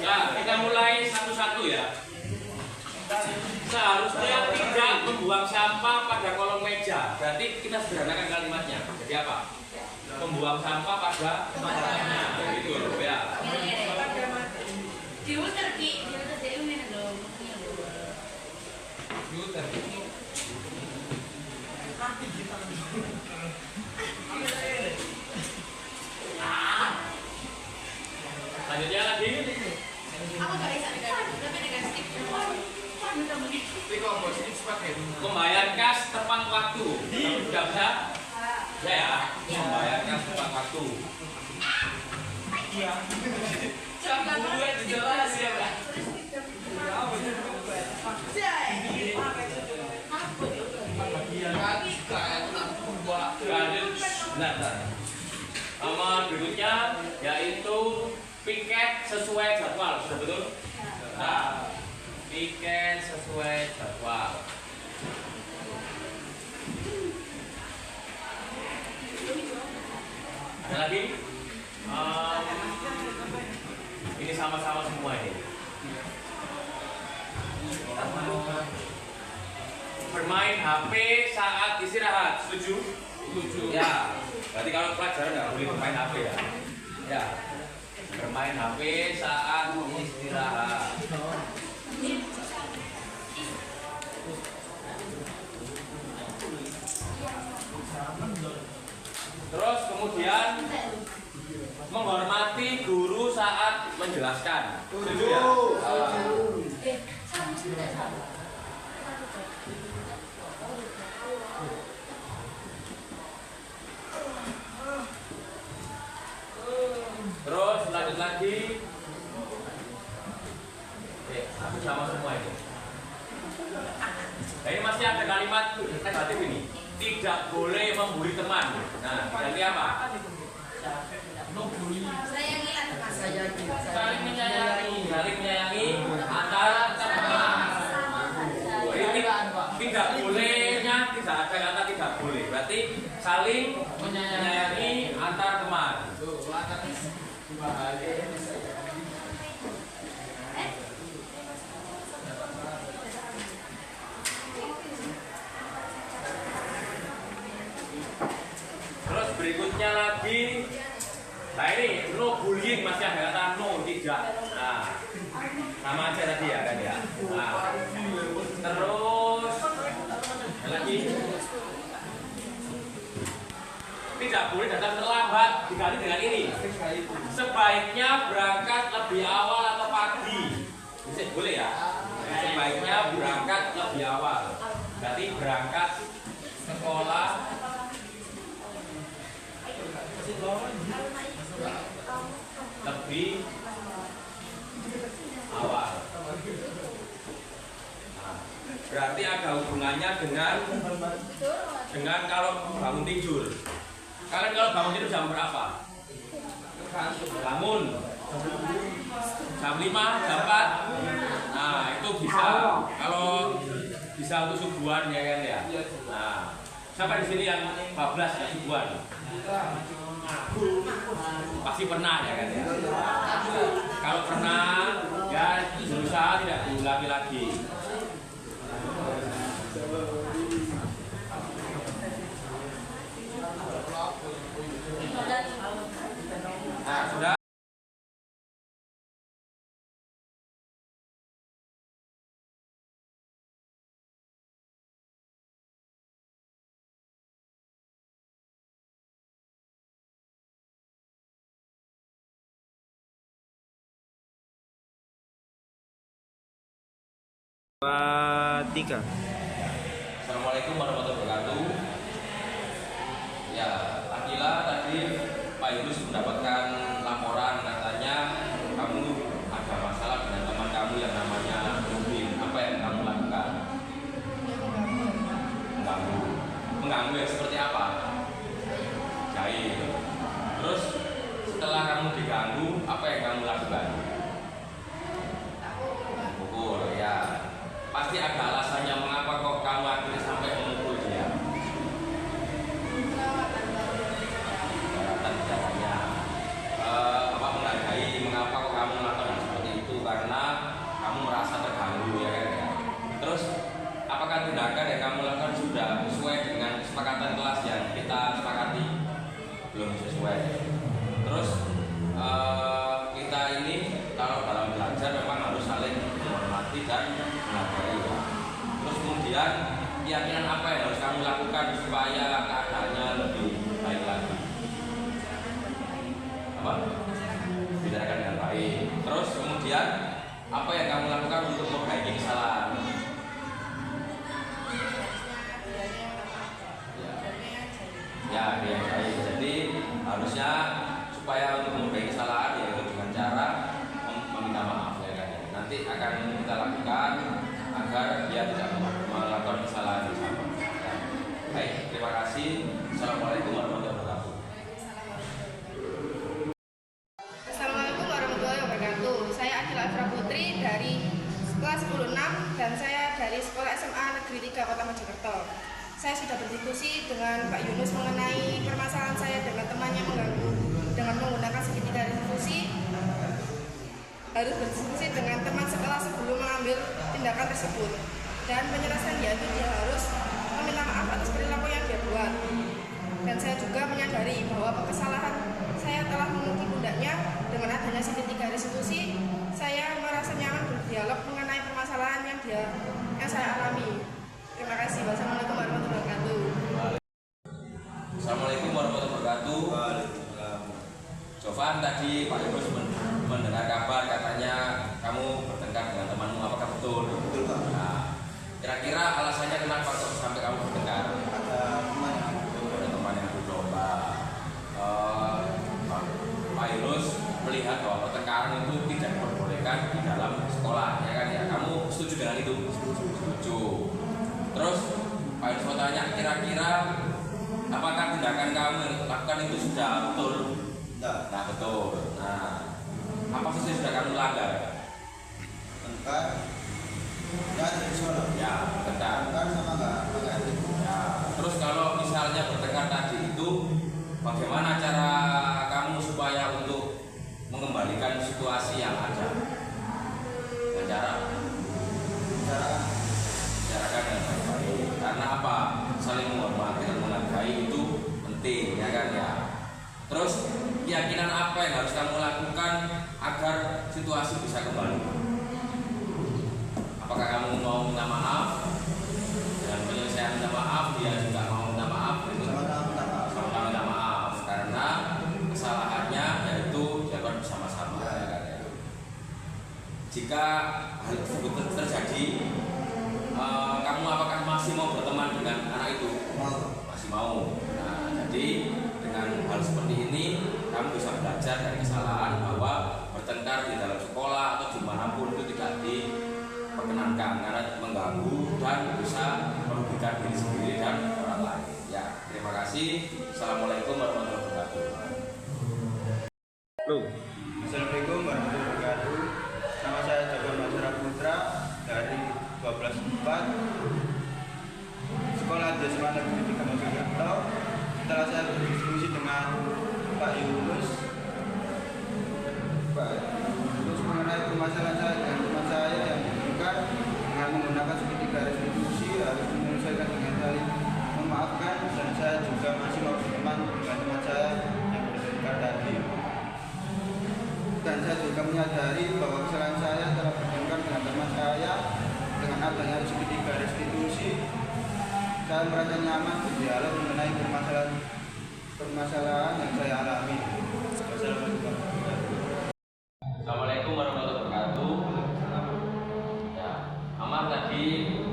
Nah, kita mulai satu-satu ya. Seharusnya tidak membuang sampah pada kolong meja. Berarti kita sederhanakan kalimatnya. Jadi apa? Membuang sampah pada gitu loh ya. Diuter Ki, diuter dari mana dong? Lanjutnya lagi. Aku gak bisa tapi dengan stick. Membayar kas tepat waktu. Sudah bisa? Ya, membayar kas tepat waktu. Jangan gue jelas ya, Pak. Nomor berikutnya yaitu piket sesuai jadwal. Sudah betul? Nah, piket sesuai jadwal. Ada lagi? Ini sama-sama semua ini. Bermain HP saat istirahat, setuju? Setuju. Ya, berarti kalau pelajaran nggak boleh bermain HP ya. Ya, bermain HP saat istirahat. Terus kemudian menghormati guru saat menjelaskan. Setuju ya? Terus lanjut lagi. Oke, aku sama semua ini. Nah, ini masih ada kalimat negatif ini. Tidak boleh membuli teman. Nah, ganti apa? Sayangi lah teman. Saling menyayangi. Saling menyayangi antara teman. Ini tidak bolehnya tidak ada kata tidak boleh. Berarti saling menyayangi antar teman. Terus berikutnya lagi, nah ini no bullying, masih ada kata no, tidak. Nah, sama aja tadi ya kan ya. Nah, terus lagi tidak boleh datang terlambat, diganti dengan ini. Sebaiknya berangkat lebih awal atau pagi. Bisa boleh ya. Sebaiknya berangkat lebih awal. Berarti berangkat sekolah lebih awal. Nah, berarti ada hubungannya dengan kalau bangun tidur. Kalian kalau bangun tidur jam berapa? Bangun jam 5, jam 4. Nah, itu bisa. Kalau bisa untuk subuhan ya kan ya. Nah, Siapa di sini yang bablas ya subuhan? Pasti pernah ya kan ya. Kalau pernah ya berusaha tidak diulangi lagi. Nah, sudah. Tiga. Assalamualaikum warahmatullahi wabarakatuh. Ya, Akila tadi Pak Yunus mendapatkan laporan katanya kamu ada masalah dengan teman kamu yang namanya Rubin. Apa yang kamu lakukan? Mengganggu. Mengganggu yang seperti apa? Jahil. Terus setelah kamu diganggu, apa yang kamu lakukan? Pukul, ya. Pasti ada alasannya mengapa kok kamu akhirnya sampai memukul dia. Perbuatan caranya apa menghargai mengapa kok kamu melakukan hal seperti itu karena kamu merasa terganggu ya kan ya. Terus apakah tindakan yang kamu lakukan sudah sesuai dengan kesepakatan kelas yang kita sepakati? Belum sesuai. Terus kita ini kalau dalam belajar memang harus saling menghormati dan menghargai ya. Terus kemudian keyakinan apa yang harus kamu lakukan supaya keadaannya lebih baik lagi? Apa? Bicarakan dengan baik. Terus kemudian apa yang kamu lakukan untuk memperbaiki kesalahan? Ya, dia baik. Jadi harusnya supaya untuk memperbaiki kesalahan yaitu dengan cara meminta maaf ya kan. Nanti akan kita lakukan agar dia tidak melakukan kesalahan yang sama. Ya. Baik, terima kasih. Assalamualaikum warahmatullahi wabarakatuh. Assalamualaikum warahmatullahi wabarakatuh. Saya Akila Afra Putri dari kelas 10-6 dan saya dari Sekolah SMA Negeri 3 Kota Mojokerto. Saya sudah berdiskusi dengan Pak Yunus mengenai permasalahan saya dengan temannya mengganggu dengan menggunakan segitiga diskusi. Harus berdiskusi dengan teman sekelas sebelum mengambil tindakan tersebut. Dan penjelasan dia harus meminta maaf atas perilaku yang dia buat. Dan saya juga menyadari bahwa kesalahan saya telah memukul pundaknya. Dengan adanya segitiga diskusi, saya merasa nyaman berdialog mengenai permasalahan yang saya alami. Terima kasih. Wassalamualaikum warahmatullahi wabarakatuh. Assalamualaikum warahmatullahi wabarakatuh. Jovan, tadi Pak Yunus mendengar kabar katanya kamu bertengkar dengan temanmu, apakah betul? Betul, Pak. Nah, kira-kira alasannya kenapa kok sampai kamu bertengkar? Ada teman yang berlomba. Pak Yunus melihat bahwa pertengkaran itu tidak diperbolehkan di dalam sekolah, ya kan ya? Kamu setuju dengan itu? Setuju. Terus Pak Yunus mau tanya, kira-kira apakah tindakan kamu yang lakukan itu sudah betul? Nah, betul. Nah, apa saja sudah kamu langgar? Tengkar. Ya, bertengkar. Ya, bertengkar. Tengkar sama enggak etik. Ya. Terus kalau misalnya bertengkar tadi itu, bagaimana cara kamu supaya untuk mengembalikan situasi yang ada? Dengan cara bicarakan dengan baik-baik. Karena apa? Saling menghormati dan menghargai itu penting, ya kan ya. Terus keyakinan apa yang harus kamu lakukan agar situasi bisa kembali? Apakah kamu mau minta maaf? Dengan penyelesaian minta maaf, dia juga mau minta maaf. Itu sama-sama minta maaf karena kesalahannya yaitu dilakukan bersama-sama. Ya kan, ya. Jika hal tersebut terjadi, kamu apakah masih mau berteman dengan anak itu? Masih mau. Nah, jadi dengan hal seperti ini kamu bisa belajar dari kesalahan bahwa bertengkar di dalam sekolah atau dimanapun itu tidak diperkenankan karena mengganggu dan bisa merugikan diri sendiri dan orang lain. Ya, terima kasih. Assalamualaikum warahmatullahi wabarakatuh. Assalamualaikum warahmatullahi wabarakatuh. Nama saya Joko Masyara Putra dari 12/4 Sekolah Dasar Negeri 3 Mojokerto. setelah saya berdiskusi dengan Pak Yunus mengenai permasalahan saya dengan teman saya yang bukan dengan menggunakan segitiga restitusi harus menyelesaikan dengan saling memaafkan, dan saya juga masih mau berteman dengan teman saya yang bersedekah tadi. Dan saya juga menyadari bahwa kesalahan saya telah bertengkar dengan teman saya. Dengan adanya segitiga restitusi, saya merasa nyaman berdialog mengenai permasalahan yang saya alami. Assalamualaikum warahmatullahi wabarakatuh. Ya, Amar tadi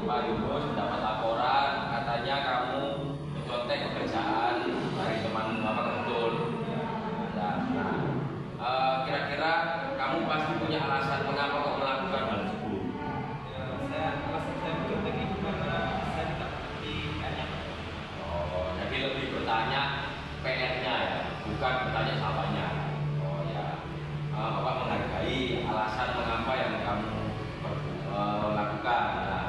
Pak Yunus mendapat laporan katanya kamu mencontek pekerjaan dari teman Bapak betul. Ya, nah, kira-kira kamu pasti punya alasan mengapa kau melakukan hal tersebut. Alasan saya mencontek itu karena saya tidak mengerti PR-nya. Oh, jadi lebih bertanya PR-nya ya, bukan bertanya salahnya. Oh ya, Bapak menghargai alasan mengapa yang kamu lakukan. Nah,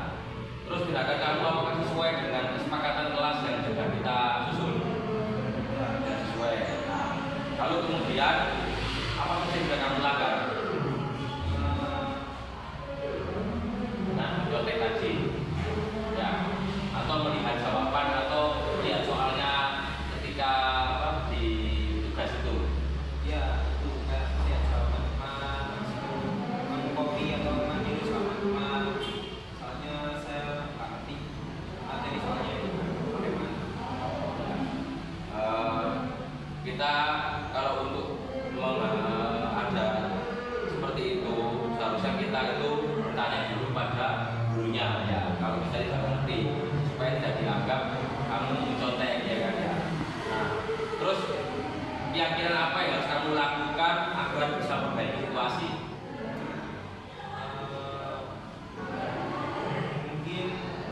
terus tindakan kamu apakah sesuai dengan kesepakatan kelas yang sudah kita susun? Tidak sesuai. Nah, kalau kemudian apa saja yang sudah kamu lakukan? Nah, contek tadi, ya, atau melihat jawaban atau lihat soalnya ketika di tugas itu. Ya, itu kayak lihat jawaban teman, kopi atau mandi sama teman. Soalnya saya nggak ngerti materi soalnya itu bagaimana. Kita kalau untuk ada seperti itu seharusnya kita itu bertanya dulu pada gurunya ya, kalau bisa tidak mengerti supaya tidak dianggap kamu mencontek ya kan ya. Nah, terus keyakinan apa yang harus kamu lakukan agar bisa memperbaiki situasi? Mungkin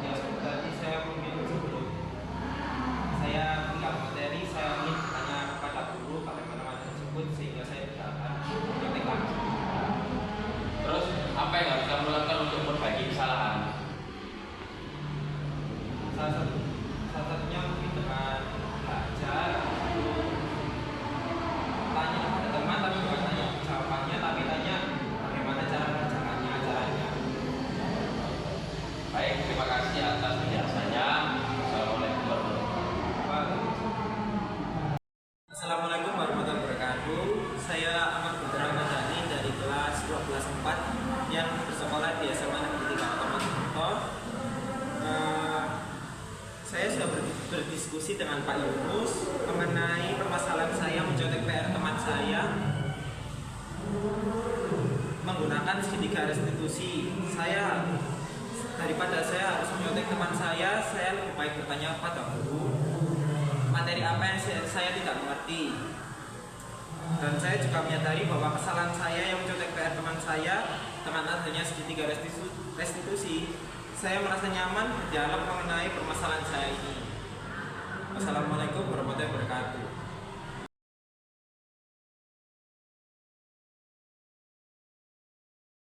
ya tadi saya mungkin sebelum saya punya materi, saya ingin bertanya kepada guru bagaimana materi tersebut sehingga saya tidak akan mencontek lagi. Terus apa yang harus kamu lakukan untuk memperbaiki kesalahan? Salah satunya mungkin dengan belajar, tanya kepada teman, tapi bukan tanya jawabannya, tapi tanya bagaimana cara mengerjakannya, caranya. Baik, terima kasih atas penjelasannya. Assalamualaikum warahmatullahi wabarakatuh. Assalamualaikum warahmatullahi wabarakatuh. Saya Ahmad Putra Madani dari kelas 12/4 yang bersekolah di SMA Negeri 3 Kota Mojokerto. Saya sudah berdiskusi dengan Pak Yunus mengenai permasalahan saya mencontek PR teman saya menggunakan segitiga restitusi. Daripada saya harus menyontek teman saya lebih baik bertanya pada guru materi apa yang saya tidak mengerti. Dan saya juga menyadari bahwa kesalahan saya yang mencontek PR teman saya dengan adanya segitiga restitusi, saya merasa nyaman berdialog mengenai permasalahan saya ini. Wassalamualaikum warahmatullahi wabarakatuh.